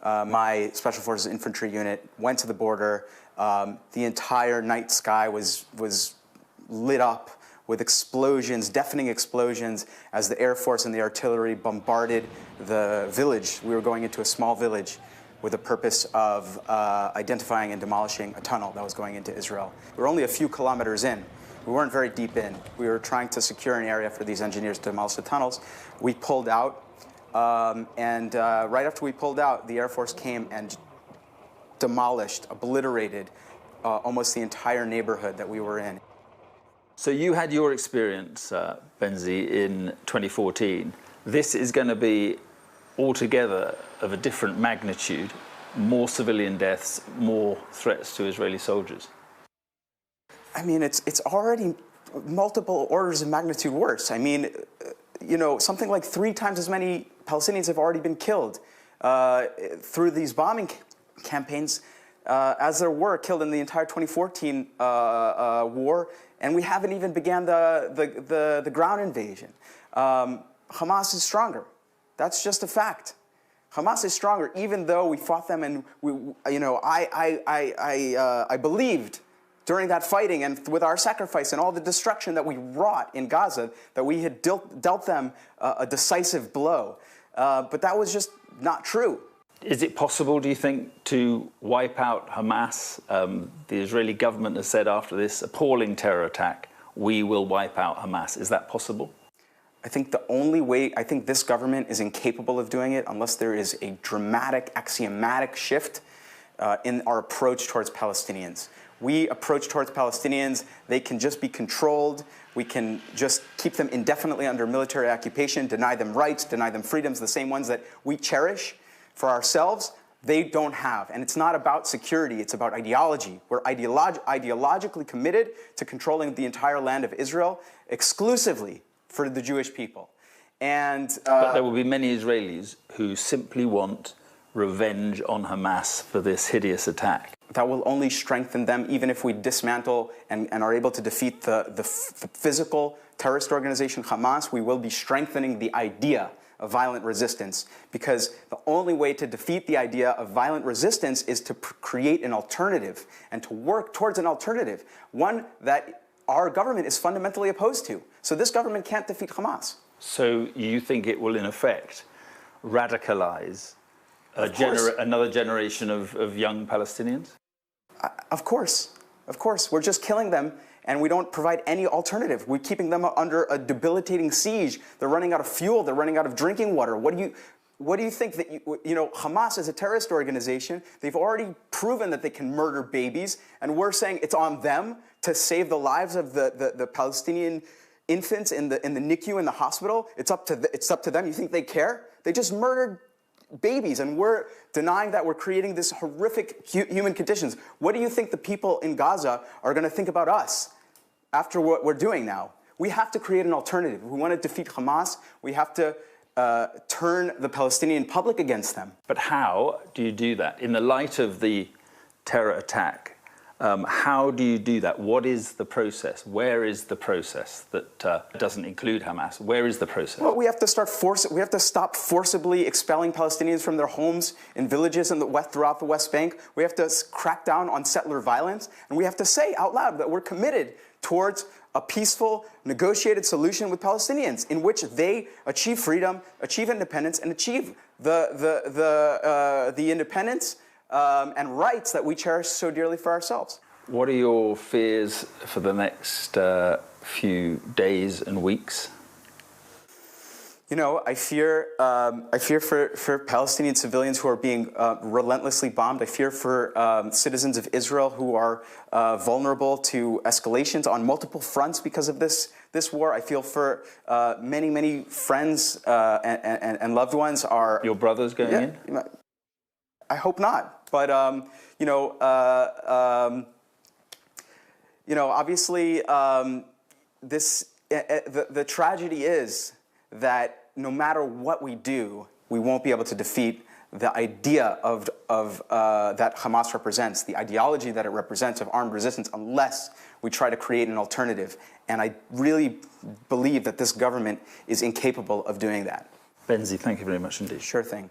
My Special Forces infantry unit went to the border. The entire night sky was lit up with explosions, deafening explosions, as the Air Force and the artillery bombarded the village. We were going into a small village with the purpose of identifying and demolishing a tunnel that was going into Israel. We were only a few kilometers in. We weren't very deep in. We were trying to secure an area for these engineers to demolish the tunnels. We pulled out, and right after we pulled out, the Air Force came and demolished, obliterated almost the entire neighborhood that we were in. So you had your experience, Benzi, in 2014. This is going to be altogether of a different magnitude, more civilian deaths, more threats to Israeli soldiers. I mean, it's already multiple orders of magnitude worse. I mean, something like 3 times as many Palestinians have already been killed through these bombing campaigns as there were killed in the entire 2014 war, and we haven't even began the ground invasion. Hamas is stronger. That's just a fact. Hamas is stronger, even though we fought them, and I believed during that fighting and with our sacrifice and all the destruction that we wrought in Gaza that we had dealt them a decisive blow. But that was just not true. Is it possible, do you think, to wipe out Hamas? The Israeli government has said after this appalling terror attack, we will wipe out Hamas. Is that possible? I think the only way, I think this government is incapable of doing it unless there is a dramatic, axiomatic shift in our approach towards Palestinians. We approach towards Palestinians, they can just be controlled. We can just keep them indefinitely under military occupation, deny them rights, deny them freedoms, the same ones that we cherish for ourselves, they don't have. And it's not about security, it's about ideology. We're ideologically committed to controlling the entire land of Israel exclusively for the Jewish people. And but there will be many Israelis who simply want revenge on Hamas for this hideous attack. That will only strengthen them, even if we dismantle and are able to defeat the physical terrorist organization Hamas. We will be strengthening the idea of violent resistance, because the only way to defeat the idea of violent resistance is to create an alternative and to work towards an alternative, one that our government is fundamentally opposed to. So this government can't defeat Hamas. So you think it will, in effect, radicalize another generation of young Palestinians? Of course. Of course. We're just killing them, and we don't provide any alternative. We're keeping them under a debilitating siege. They're running out of fuel. They're running out of drinking water. What do you think that, Hamas is a terrorist organization. They've already proven that they can murder babies, and we're saying it's on them to save the lives of the Palestinian infants in the NICU in the hospital. It's up to them. You think they care? They just murdered babies, and we're denying that we're creating this horrific human conditions. What do you think the people in Gaza are going to think about us after what we're doing now? We have to create an alternative. If we want to defeat Hamas, we have to turn the Palestinian public against them. But how do you do that? In the light of the terror attack, how do you do that? What is the process? Where is the process that doesn't include Hamas? Where is the process? Well, we have to we have to stop forcibly expelling Palestinians from their homes in villages throughout the West Bank. We have to crack down on settler violence, and we have to say out loud that we're committed towards a peaceful, negotiated solution with Palestinians in which they achieve freedom, achieve independence, and achieve the independence and rights that we cherish so dearly for ourselves. What are your fears for the next few days and weeks? I fear for Palestinian civilians who are being relentlessly bombed. I fear for citizens of Israel who are vulnerable to escalations on multiple fronts because of this war. I feel for many friends and loved ones are... Your brothers going in? I hope not. But, obviously, the tragedy is that no matter what we do, we won't be able to defeat the idea of that Hamas represents, the ideology that it represents of armed resistance, unless we try to create an alternative. And I really believe that this government is incapable of doing that. Benzi, thank you very much indeed. Sure thing.